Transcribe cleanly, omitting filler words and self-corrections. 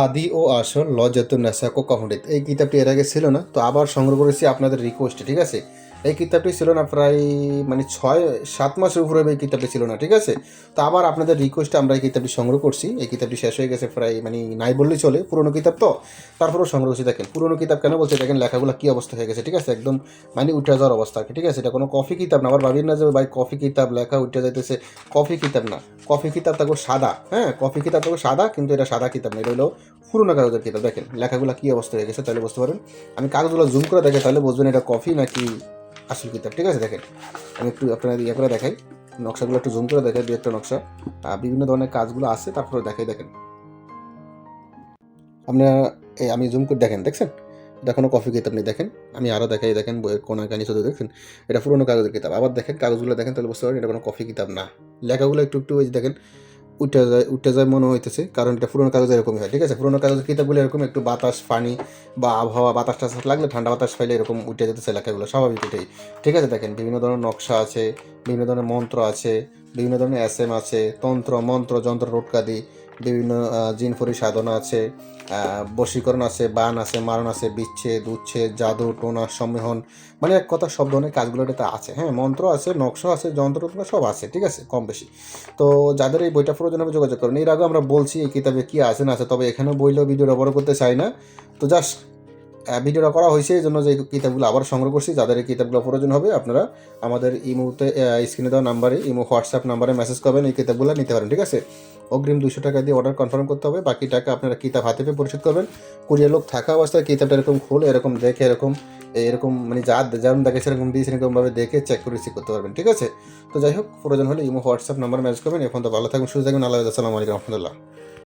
আদি ও আসল লজ্জাতুন নেসা কোকাহুডিত এই কিতাবটি এর আগে ছিল না, তো আবার সংগ্রহ করেছি আপনাদের রিকোয়েস্টে। ঠিক আছে, এই কিতাবটি ছিল না প্রায় 6-7 মাসের উপরে এই কিতাবটি ছিল না। ঠিক আছে, তো আবার আপনাদের রিকোয়েস্টে আমরা এই কিতাবটি সংগ্রহ করছি। এই কিতাবটি শেষ হয়ে গেছে প্রায়, নাই বললেই চলে, পুরনো কিতাব তো, তারপরেও সংগ্রহ করছি। দেখেন পুরনো কিতাব কেন বলছে, দেখেন লেখাগুলো কী অবস্থা হয়ে গেছে। ঠিক আছে, একদম উঠে যাওয়ার অবস্থা আর কি। ঠিক আছে, এটা কোনো কফি কিতাব না, আবার ভাবির না যে ভাই কফি কিতাব লেখা উঠে যাইতেছে। কফি কিতাব না, কফি কিতাব থাকবো সাদা। হ্যাঁ, কফি কিতাব থাকবো সাদা, কিন্তু এটা সাদা কিতাব না, এটা হলো পুরোনো কাগজের কিতাব। দেখেন লেখাগুলো কী অবস্থা হয়ে গেছে, তাহলে বুঝতে পারেন। আমি কাগজগুলো জুম করে দেখে তাহলে বুঝবেন এটা কফি নাকি আসল কিতাব। ঠিক আছে, দেখেন আমি একটু আপনাদের ইয়ে করে দেখাই, নকশাগুলো একটু জুম করে দেখাই, দু একটা নকশা, বিভিন্ন ধরনের কাজগুলো আছে, তারপরে দেখাই। দেখেন আপনারা, আমি জুম করে দেখেন, দেখছেন এটা কোনো কফি কিতাব নেই। দেখেন আমি আরও দেখাই, দেখেন বইয়ের কোনা কানি শুধু দেখছেন, এটা পুরোনো কাগজের কিতাব। আবার দেখেন কাগজগুলো দেখেন, তাহলে বুঝতে পারেন এটা কোনো কফি কিতাব না। লেখাগুলো একটু একটু ওই যে দেখেন উঠে যায় মনে হইতেছে, কারণ এটা পুরোনো কাগজ এরকমই হয়। ঠিক আছে, পুরোনো কাগজের কিতাবগুলো এরকম একটু বাতাস পানি বা আবহাওয়া বাতাস টাতাস লাগলে, ঠান্ডা বাতাস পাইলে এরকম উঠে যেতেছে লেখাগুলো, স্বাভাবিক এটাই। ঠিক আছে, দেখেন বিভিন্ন ধরনের নকশা আছে, বিভিন্ন ধরনের মন্ত্র আছে, বিভিন্ন ধরনের এসএম আছে, তন্ত্র মন্ত্র যন্ত্র টোটকাদি, বিভিন্ন জিনফরি সাধনা আছে, বশীকরণ আছে, বান আছে, মারণ আছে, বিচ্ছেদ উচ্ছেদ, জাদু টোনা সম্মেলন, এক কথা সব ধরনের কাজগুলো এটাতে আছে। হ্যাঁ, মন্ত্র আছে, নকশা আছে, যন্ত্র টোনা সব আছে। ঠিক আছে, কম বেশি। তো যাদের এই বইটা প্রয়োজন হবে যোগাযোগ করুন। এর আগে আমরা বলছি এই কিতাবে কি আছে না আছে, তবে এখানেও বইলেও ভিডিওটা বড় করতে চাই না। তো জাস্ট ভিডিওটা করা হয়েছে এই জন্য যে কিতাবগুলো আবার সংগ্রহ করছি। যাদের এই কিতাবগুলো প্রয়োজন হবে আপনারা আমাদের ইমোতে স্ক্রিনে দেওয়া নাম্বারে, ইমো হোয়াটসঅ্যাপ নাম্বারে মেসেজ করবেন, এই কিতাবগুলো নিতে পারেন। ঠিক আছে, অগ্রিম 200 টাকা দিয়ে অর্ডার কনফার্ম করতে হবে, বাকি টাকা আপনারা কিতাব হাতে পেয়ে পরিশোধ করবেন। কুরিয়ার লোক থাকা অবস্থায় কিতাবটা এরকম খোলে, এরকম দেখে, এরকম এরকম যা যেমন দেখে সেরকম দিয়ে সেরকমভাবে দেখে চেক করে রিসিভ করতে পারবেন। ঠিক আছে, তো যাই হোক, প্রয়োজন হলে ইমো হোয়াটসঅ্যাপ নাম্বার মেসেজ করবেন। এখন তো ভালো থাকুন, সুস্থ থাকুন, আল্লাহ, আসসালামু আলাইকুম রহমতুল্লাহ।